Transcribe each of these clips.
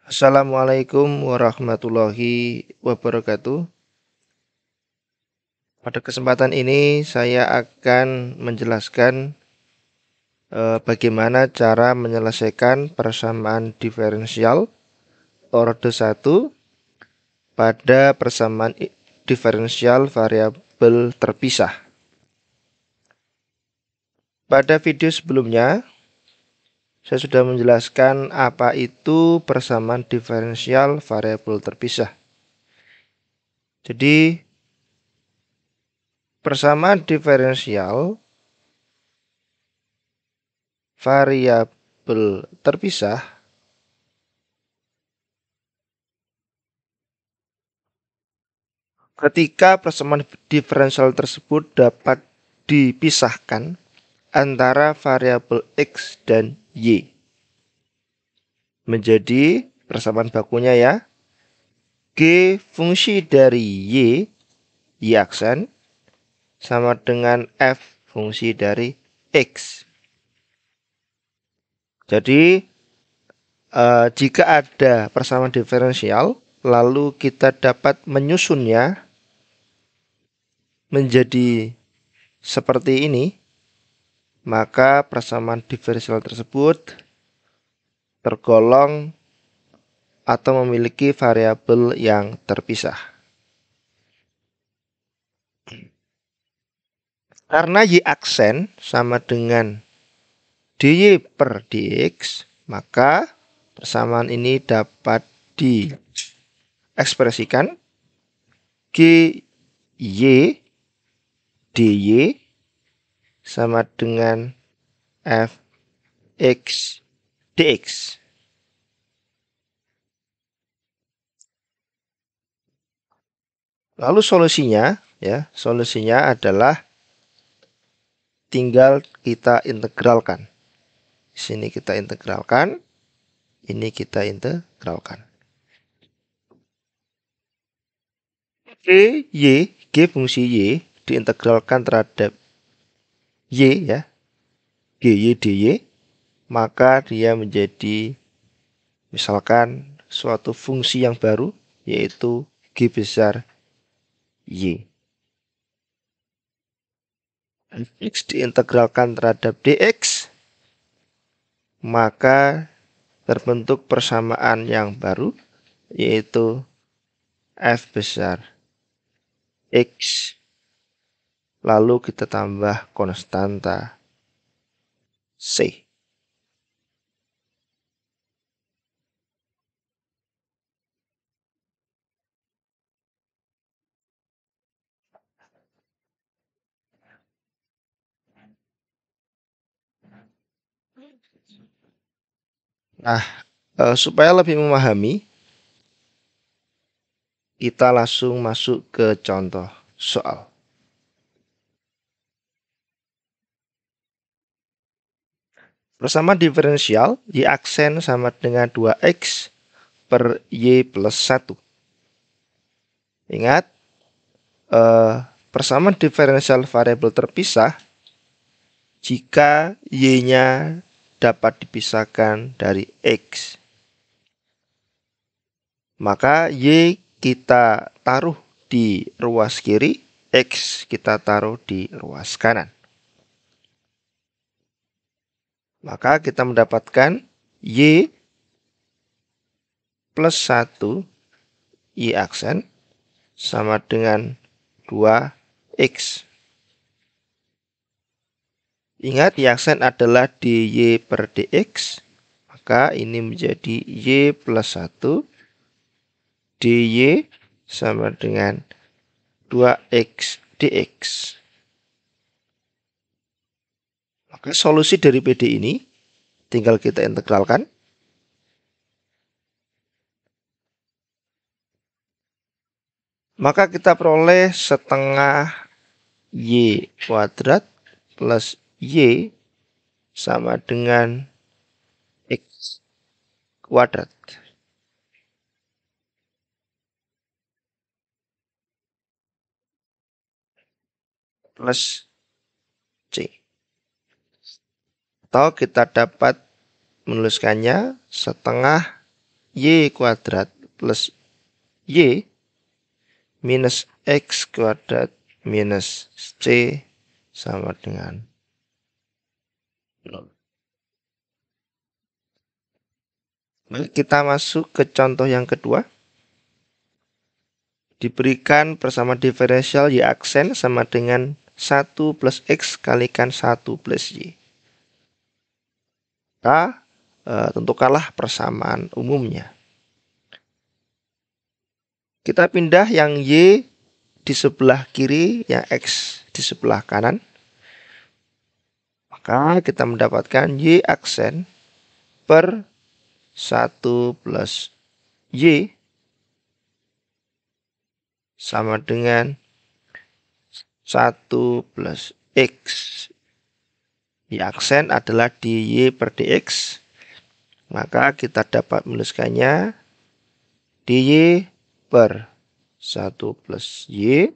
Assalamualaikum warahmatullahi wabarakatuh. Pada kesempatan ini saya akan menjelaskan bagaimana cara menyelesaikan persamaan diferensial orde 1 pada persamaan diferensial variabel terpisah. Pada video sebelumnya saya sudah menjelaskan apa itu persamaan diferensial variabel terpisah. Jadi persamaan diferensial variabel terpisah ketika persamaan diferensial tersebut dapat dipisahkan antara variabel X dan Y. Menjadi persamaan bakunya ya, G fungsi dari Y aksen, sama dengan F fungsi dari X. Jadi jika ada persamaan diferensial, lalu kita dapat menyusunnya menjadi seperti ini, maka persamaan diferensial tersebut tergolong atau memiliki variabel yang terpisah. Karena Y aksen sama dengan dy per dx, maka persamaan ini dapat diekspresikan Gy dy sama dengan fx dx. Lalu solusinya adalah tinggal kita integralkan. Di sini kita integralkan, ini kita integralkan. G fungsi Y diintegralkan terhadap Y ya, Gy dy, maka dia menjadi misalkan suatu fungsi yang baru, yaitu G besar Y. X diintegralkan terhadap dx, maka terbentuk persamaan yang baru, yaitu F besar X, lalu kita tambah konstanta C. Nah, supaya lebih memahami, kita langsung masuk ke contoh soal. Persamaan diferensial Y aksen sama dengan 2X per Y plus 1. Ingat, persamaan diferensial variabel terpisah jika Y-nya dapat dipisahkan dari X. Maka Y kita taruh di ruas kiri, X kita taruh di ruas kanan. Maka kita mendapatkan Y plus 1 Y aksen sama dengan 2X. Ingat, Y aksen adalah dy per dx, maka ini menjadi Y plus 1 dy sama dengan 2x dx. Maka solusi dari PD ini tinggal kita integralkan. Maka kita peroleh setengah Y kuadrat plus Y sama dengan X kuadrat. Plus C. Atau kita dapat menuliskannya setengah Y kuadrat plus Y minus X kuadrat minus C sama dengan 0. Kita masuk ke contoh yang kedua. Diberikan persamaan diferensial Y aksen sama dengan 1 plus X kalikan 1 plus Y. Maka tentukanlah persamaan umumnya. Kita pindah yang Y di sebelah kiri, yang X di sebelah kanan. Maka kita mendapatkan Y aksen per 1 plus Y sama dengan 1 plus X. Y aksen adalah dy per dx. Maka kita dapat menuliskannya dy per 1 plus Y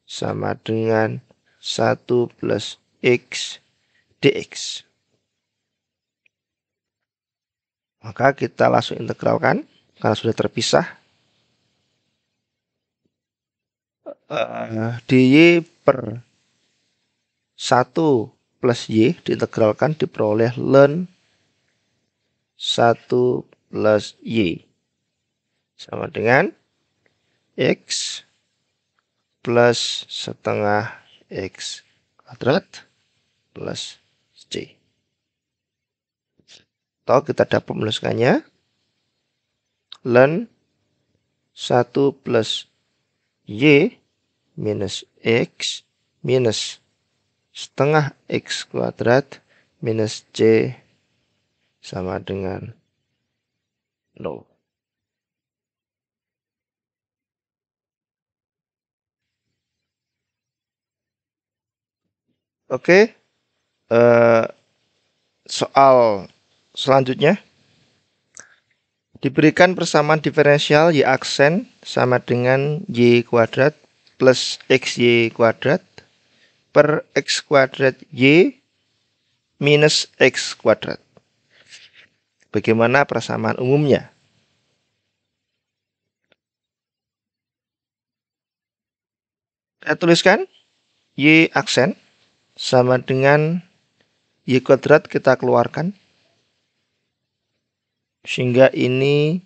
sama dengan 1 plus X dx. Maka kita langsung integralkan karena sudah terpisah. Dy per 1 plus Y diintegralkan diperoleh ln 1 plus Y sama dengan X plus setengah X kuadrat plus C. Atau kita dapat menuliskannya ln 1 plus Y minus X minus setengah X kuadrat minus C sama dengan 0. Oke, soal selanjutnya. Diberikan persamaan diferensial Y aksen sama dengan Y kuadrat plus XY kuadrat per X kuadrat Y minus X kuadrat. Bagaimana persamaan umumnya? Saya tuliskan Y aksen sama dengan Y kuadrat kita keluarkan. Sehingga ini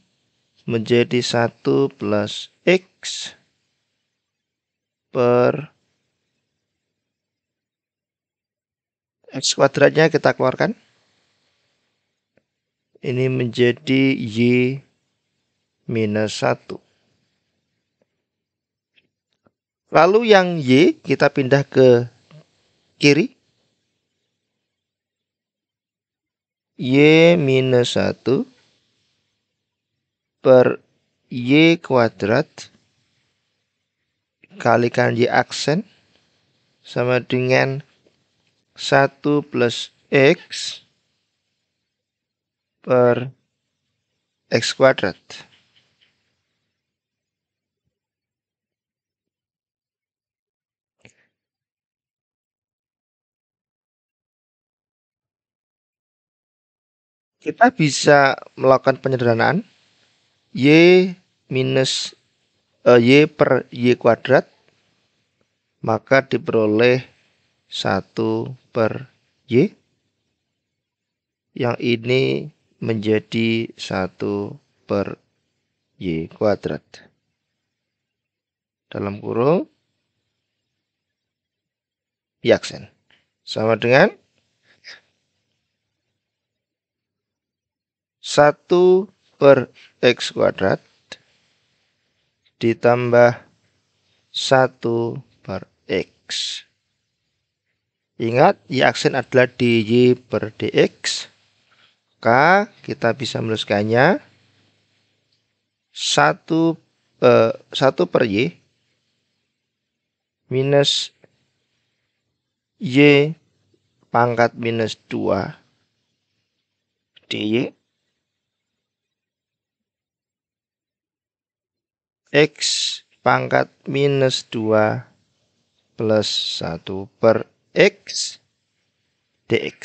menjadi 1 plus X per X kuadratnya kita keluarkan. Ini menjadi Y minus 1. Lalu yang Y kita pindah ke kiri. Y minus 1 per Y kuadrat kalikan Y aksen sama dengan 1 plus X per X kuadrat. Kita bisa melakukan penyederhanaan. Y minus Y per Y kuadrat, maka diperoleh 1 per Y. Yang ini menjadi 1 per Y kuadrat. Dalam kurung Y aksen. Sama dengan 1 per X kuadrat ditambah 1 per X. Ingat, Y aksen adalah dy per dx. Maka kita bisa menuliskannya 1 per Y minus Y pangkat minus 2 dy X pangkat minus 2 plus 1 per X dx.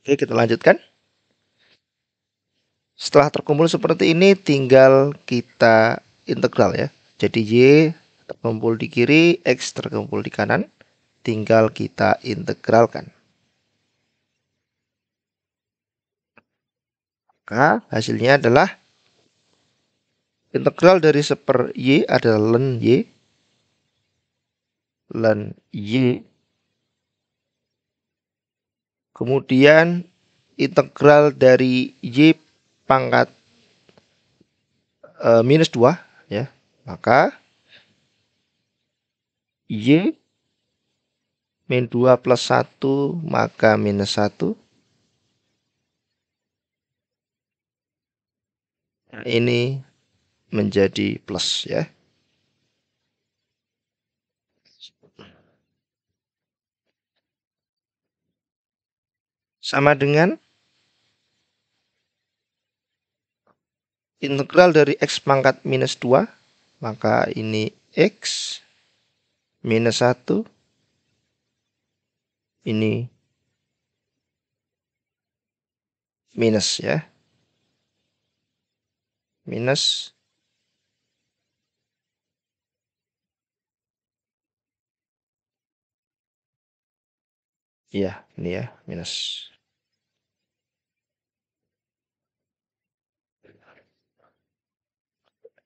Oke, kita lanjutkan. Setelah terkumpul seperti ini, tinggal kita integral ya. Jadi Y terkumpul di kiri, X terkumpul di kanan. Tinggal kita integralkan. Maka hasilnya adalah integral dari 1/y adalah ln Y. Ln Y. Kemudian integral dari Y pangkat minus 2 ya. Maka Y min 2 plus 1 maka minus 1. Nah, ini menjadi plus ya. Sama dengan integral dari X pangkat minus 2. Maka ini X minus 1. Ini minus ya. Minus. Iya, ini ya, minus.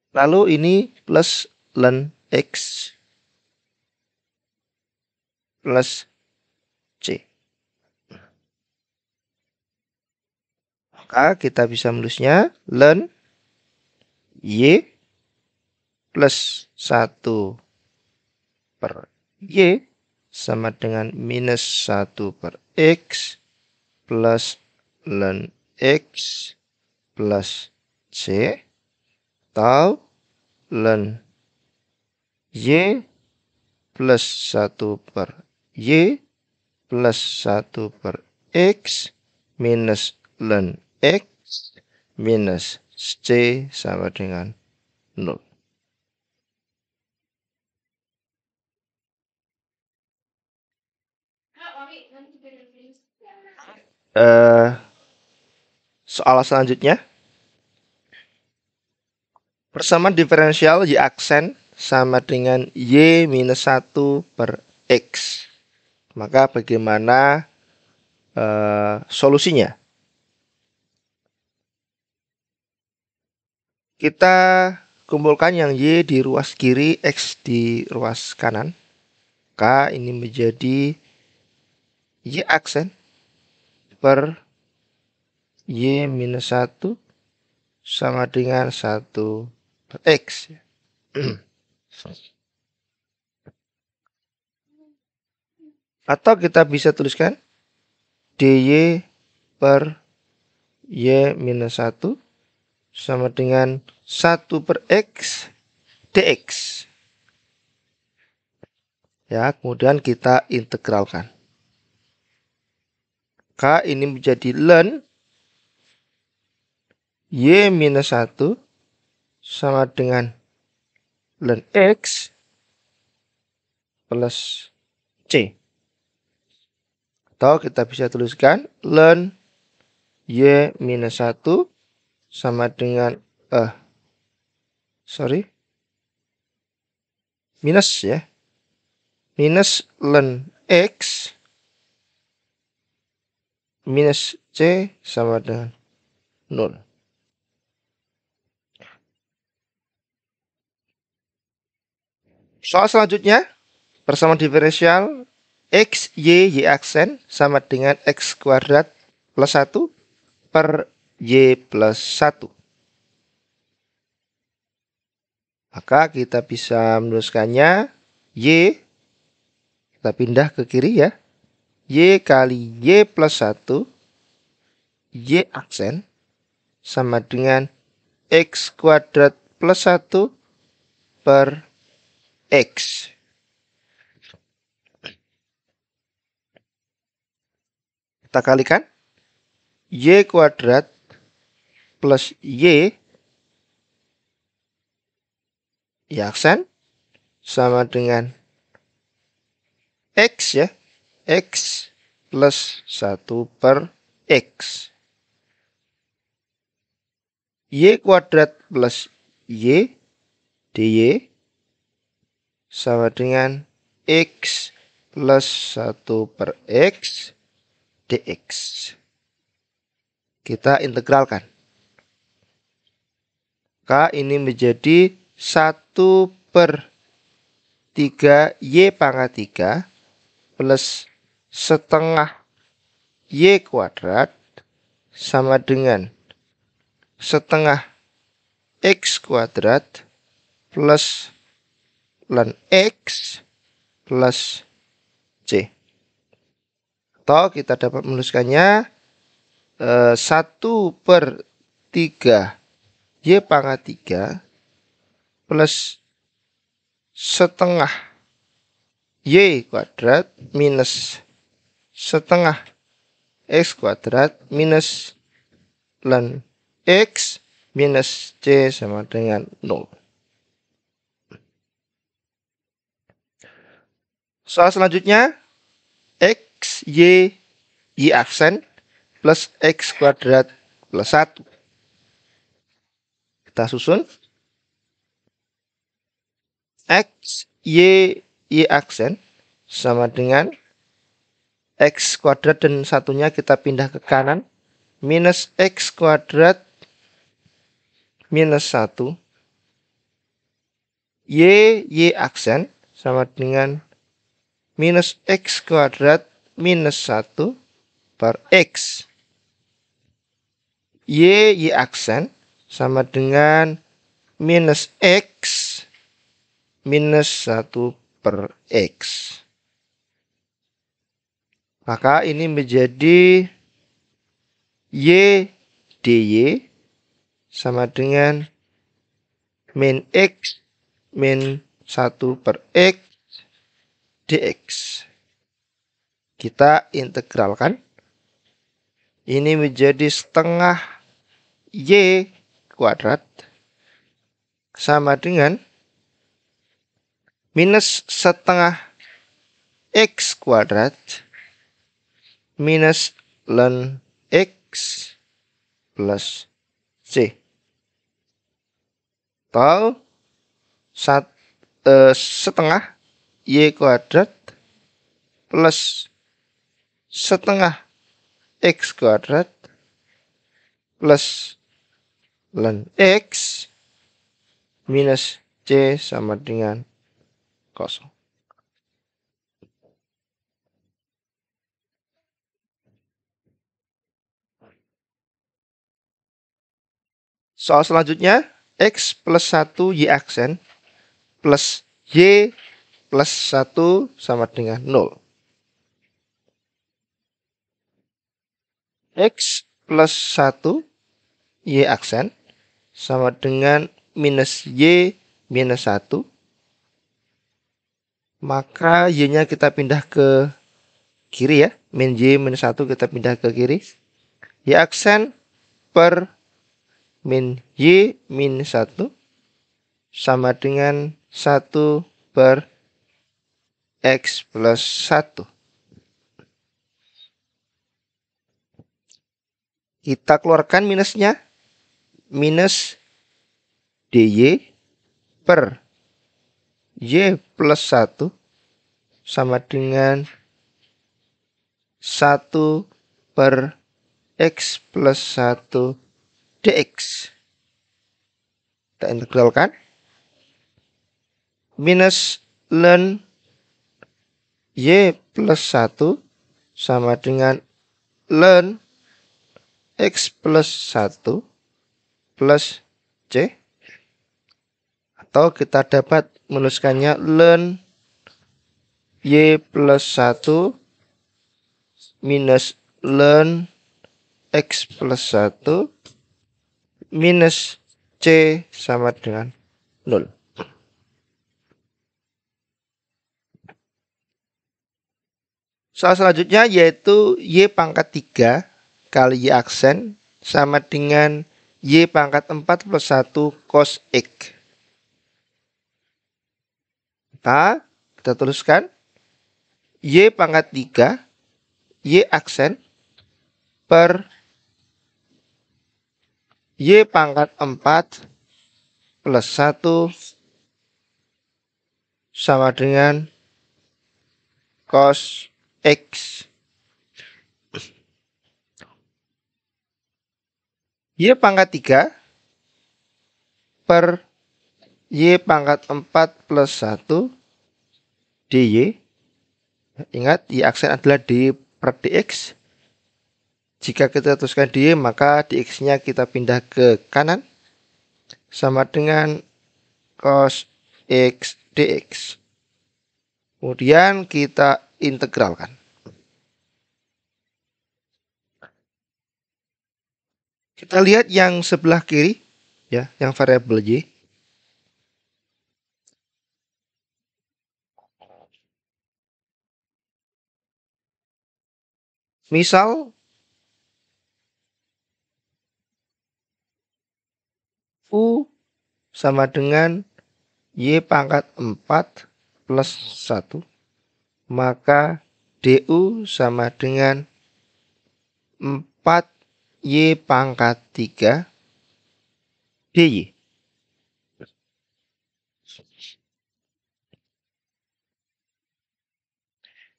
Lalu ini plus ln X plus C. Maka kita bisa menulisnya ln Y plus 1 per Y sama dengan minus 1 per X plus ln X plus C atau ln Y plus 1 per Y plus 1 per X minus ln X minus C sama dengan 0. Soal selanjutnya. Persamaan diferensial Y aksen sama dengan Y minus 1 per X. Maka bagaimana solusinya? Kita kumpulkan yang Y di ruas kiri, X di ruas kanan. Maka ini menjadi Y aksen per Y minus 1 sama dengan 1 per X. Atau kita bisa tuliskan dy per Y minus 1 sama dengan 1 per X dx. Ya, kemudian kita integralkan. K ini menjadi ln Y minus 1 sama dengan ln X plus C. Atau kita bisa tuliskan ln Y minus 1 sama dengan minus ya. Minus ln X minus C sama dengan 0. Soal selanjutnya, persamaan diferensial X, Y aksen sama dengan X kuadrat plus 1 per Y plus 1. Maka kita bisa menuliskannya Y, kita pindah ke kiri ya. Y kali Y plus 1, Y aksen sama dengan X kuadrat plus 1 per X. Kita kalikan. Y kuadrat plus Y aksen sama dengan X ya. X plus 1 per X. Y kuadrat plus Y dy sama dengan X plus 1 per X dx. Kita integralkan. Maka ini menjadi 1 per 3 Y pangkat 3 plus setengah Y kuadrat sama dengan setengah X kuadrat plus ln X plus C. Atau kita dapat menuliskannya 1 per 3 Y pangkat 3 plus setengah Y kuadrat minus setengah X kuadrat minus ln X minus C sama dengan 0. Soal selanjutnya, X, Y aksen plus X kuadrat plus 1. Kita susun. X, Y aksen sama dengan X kuadrat dan satunya kita pindah ke kanan. Minus X kuadrat minus 1. Y aksen sama dengan minus X kuadrat minus 1 per X. Y aksen sama dengan minus X minus 1 per X. Maka ini menjadi Y dy sama dengan min X min 1 per X dx. Kita integralkan. Ini menjadi setengah Y kuadrat sama dengan minus setengah X kuadrat minus ln X plus C. Atau setengah Y kuadrat plus setengah X kuadrat plus ln X minus C sama dengan 0. Soal selanjutnya, X plus 1 Y aksen plus Y plus 1 sama dengan 0. X plus 1 Y aksen sama dengan minus Y minus 1. Maka Y-nya kita pindah ke kiri ya. Min Y minus 1 kita pindah ke kiri. Y aksen per min Y minus 1 sama dengan 1 per X plus 1. Kita keluarkan minusnya. Minus dy per Y plus 1 sama dengan 1 per X plus 1 dx. Kita integralkan. Minus ln Y plus 1 sama dengan ln X plus 1 plus C. Atau kita dapat menuliskannya ln Y plus 1 minus ln X plus 1 minus C sama dengan 0. Soal selanjutnya yaitu Y pangkat 3 kali Y aksen sama dengan Y pangkat 4 plus 1 cos X. Nah, kita tuliskan Y pangkat 3 Y aksen per Y pangkat 4 plus 1 sama dengan cos X. Y pangkat 3 per Y pangkat 4 plus 1 dy. Ingat, Y aksen adalah D per dx. Jika kita teruskan dy, maka dx-nya kita pindah ke kanan. Sama dengan cos X dx. Kemudian kita integralkan. Kita lihat yang sebelah kiri, ya, yang variabel Y. Misal U sama dengan Y pangkat 4 plus 1, maka DU sama dengan 4Y pangkat 3 DY.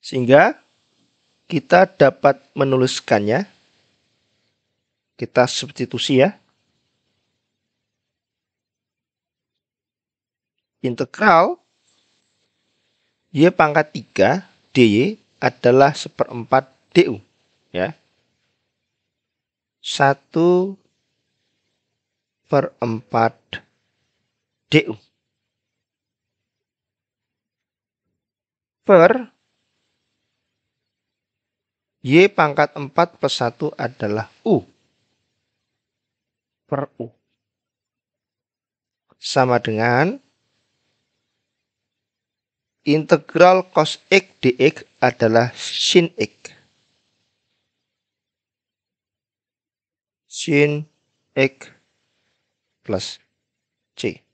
Sehingga kita dapat menuliskannya. Kita substitusi ya. Integral Y pangkat 3 dy adalah 1/4 du. Ya. 1/4 du. Per Y pangkat 4 plus 1 adalah U. Per U. Sama dengan integral cos X dx adalah sin X. Sin X plus C.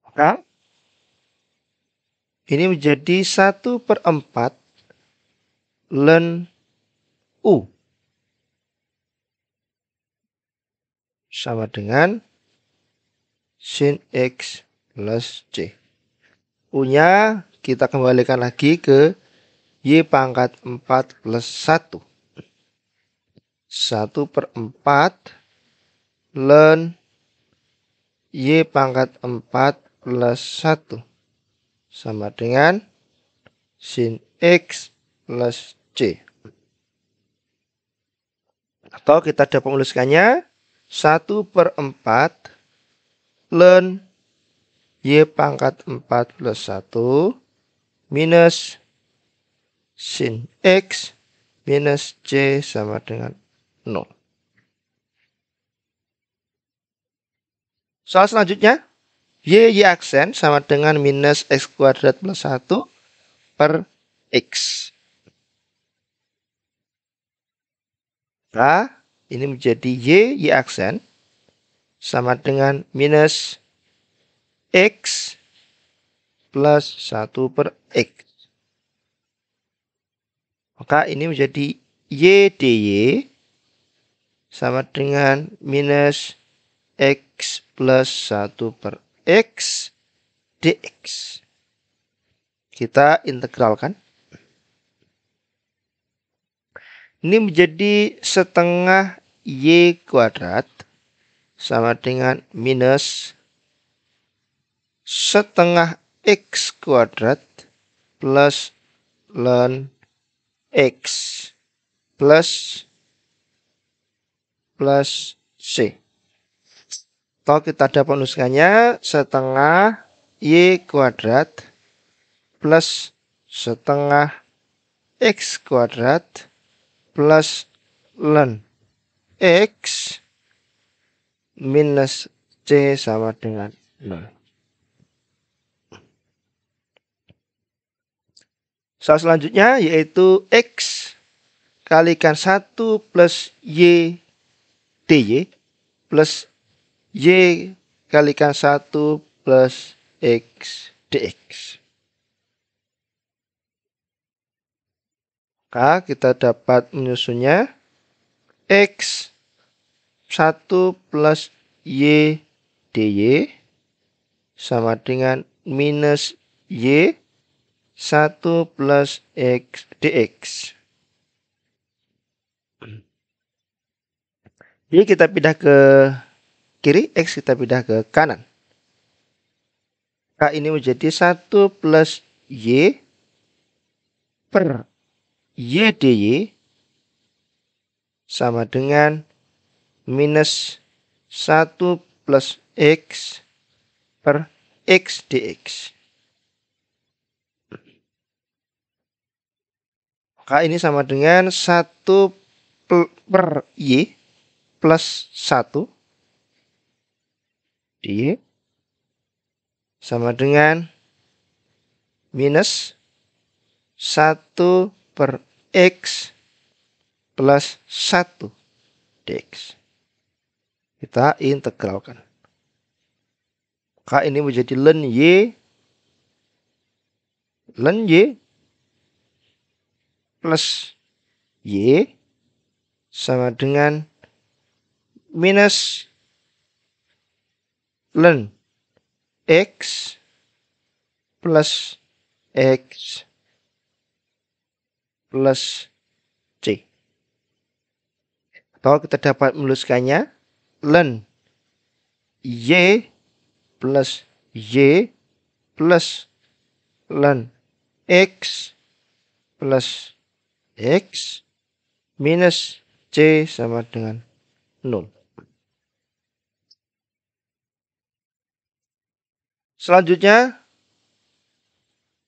Maka ini menjadi 1/4 ln U. Sama dengan sin X plus C. U-nya kita kembalikan lagi ke Y pangkat 4 plus 1. 1/4 ln Y pangkat 4 plus 1. Sama dengan sin X plus C. Atau kita dapat menuliskannya 1/4 ln Y pangkat 4 plus 1 minus sin X minus C sama dengan 0. Soal selanjutnya, Y aksen sama dengan minus X kuadrat plus 1 per X. Nah, ini menjadi Y aksen sama dengan minus X plus 1 per X. Maka ini menjadi Y dy sama dengan minus X plus 1 per X dx. Kita integralkan. Ini menjadi setengah Y kuadrat sama dengan minus setengah X kuadrat plus ln X plus C. Atau kita dapat menuliskannya setengah Y kuadrat plus setengah X kuadrat plus ln X minus C sama dengan 0. Soal selanjutnya yaitu X kalikan 1 plus Y dy plus Y kalikan 1 plus X dx. Maka kita dapat menyusunnya X 1 plus Y dy sama dengan minus Y 1 plus X dx. Jadi kita pindah ke kiri, X kita pindah ke kanan. Maka ini menjadi 1 plus Y per Y dy sama dengan minus 1 plus X per X dx. Maka ini sama dengan 1 per Y plus 1 dy sama dengan minus 1 per X plus 1 dx. Kita integralkan. Maka ini menjadi ln Y plus Y sama dengan minus ln X plus X plus C. Atau kita dapat menuliskannya ln Y plus Y plus ln X plus X minus C sama dengan 0. Selanjutnya,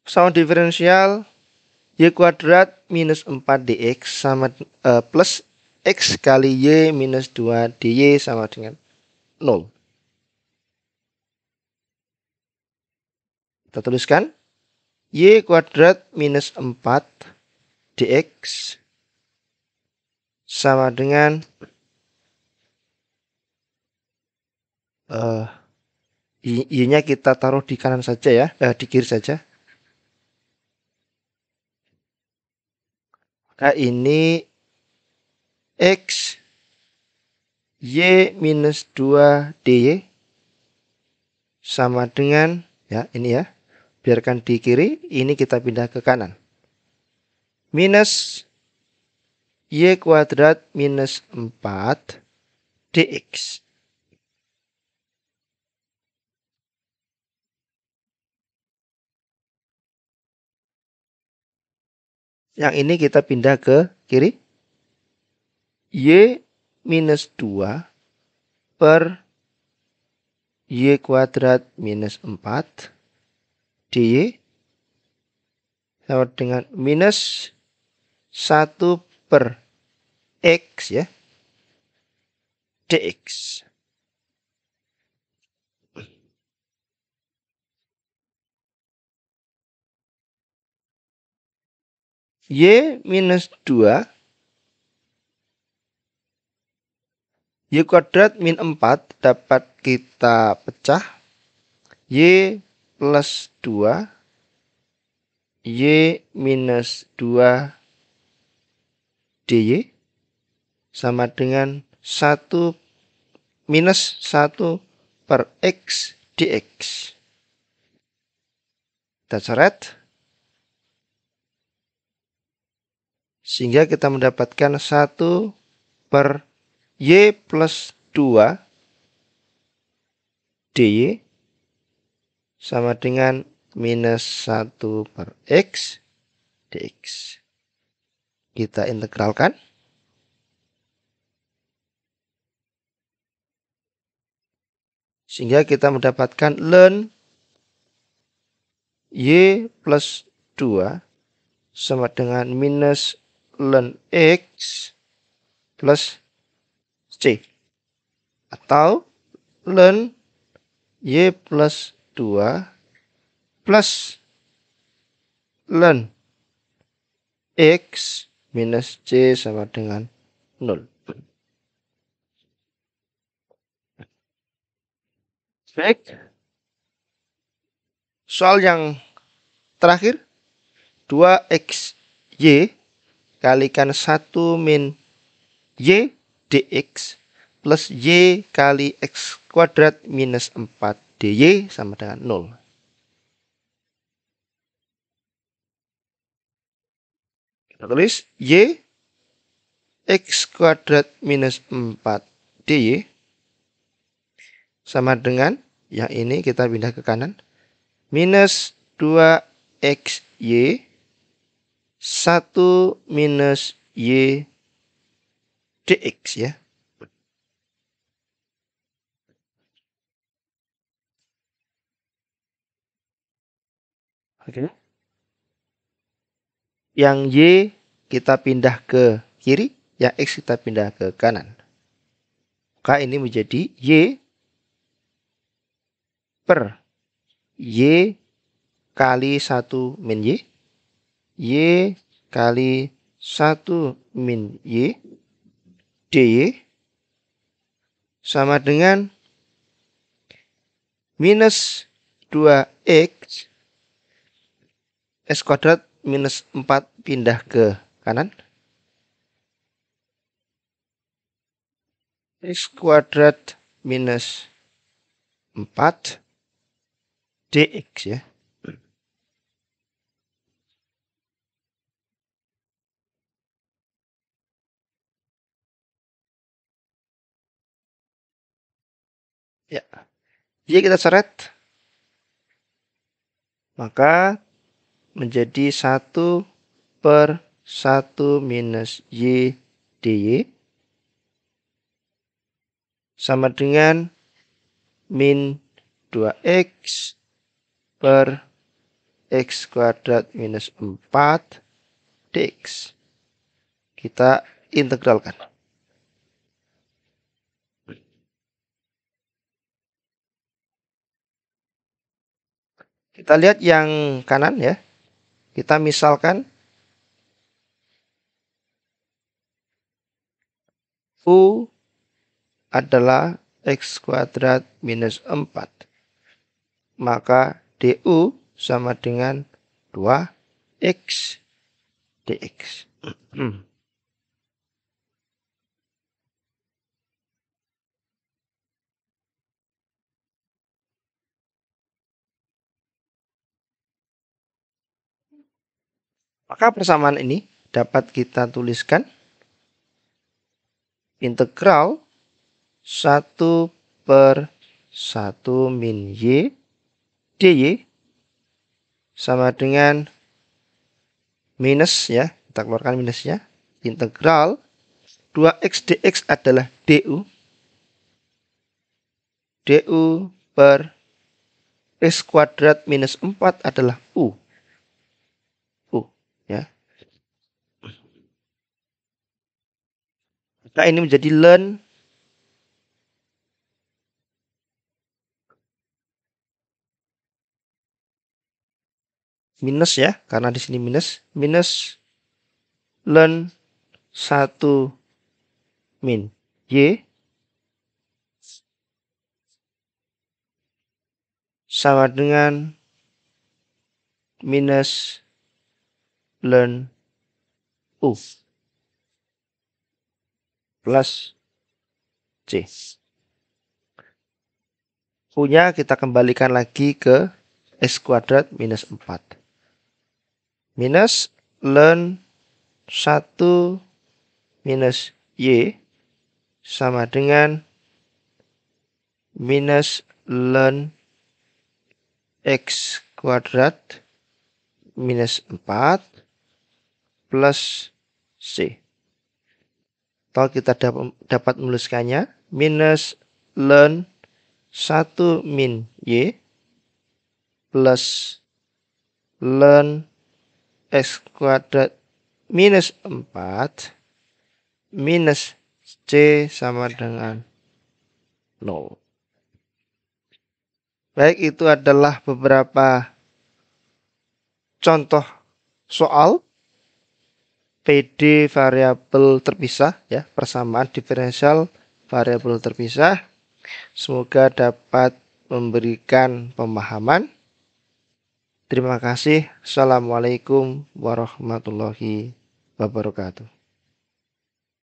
sama diferensial Y kuadrat minus 4 dx sama plus X kali Y minus 2 dy sama dengan 0. Kita tuliskan Y kuadrat minus 4 dx sama dengan Y-nya kita taruh di kanan saja ya, di kiri saja. Maka ini X Y minus 2 dy sama dengan, ya ini ya, biarkan di kiri, ini kita pindah ke kanan. Minus Y kuadrat minus 4 dx. Yang ini kita pindah ke kiri. Y minus 2 per Y kuadrat minus 4 dy sama dengan minus 1 per X ya, dx. Y minus 2 Y kuadrat min 4 dapat kita pecah. Y plus 2 Y minus 2 dy sama dengan 1 minus 1 per X dx. Kita coret. Sehingga kita mendapatkan 1 per Y plus 2 dy sama dengan minus 1 per X dx. Kita integralkan. Sehingga kita mendapatkan ln Y plus 2 sama dengan minus ln X plus C. Atau ln Y plus 2 plus ln X minus C sama dengan 0. Baik. Soal yang terakhir, 2xy kalikan 1 min Y dx plus Y kali X kuadrat minus 4 dy sama dengan 0. Kita tulis Y X kuadrat minus 4 dy sama dengan yang ini kita pindah ke kanan. Minus 2xy 1 minus y dx ya. Oke. Yang y kita pindah ke kiri, yang x kita pindah ke kanan. Maka ini menjadi y per y kali 1 min y. Y kali 1 min y dy sama dengan minus 2x x kuadrat minus 4 pindah ke kanan. X kuadrat minus 4 dx ya. Ya. Y kita coret. Maka menjadi 1 per 1 minus y dy sama dengan min 2x per x kuadrat minus 4 dx. Kita integralkan. Kita lihat yang kanan ya. Kita misalkan U adalah x kuadrat minus 4. Maka du sama dengan 2x dx. Maka persamaan ini dapat kita tuliskan integral 1 per 1 min y dy sama dengan minus ya, kita keluarkan minusnya, integral 2x dx adalah du per x kuadrat minus 4 adalah u ya. Maka ini menjadi ln minus ya, karena di sini minus ln 1 min y sama dengan minus ln u plus c. U-nya kita kembalikan lagi ke x kuadrat minus 4. Minus ln 1 minus y sama dengan minus ln x kuadrat minus 4 plus c. Atau kita dapat menuliskannya minus ln 1 min y plus ln x kuadrat minus 4 minus c sama dengan 0. Baik, itu adalah beberapa contoh soal PD variabel terpisah ya, persamaan diferensial variabel terpisah. Semoga dapat memberikan pemahaman. Terima kasih. Assalamualaikum warahmatullahi wabarakatuh. wabarakatuh.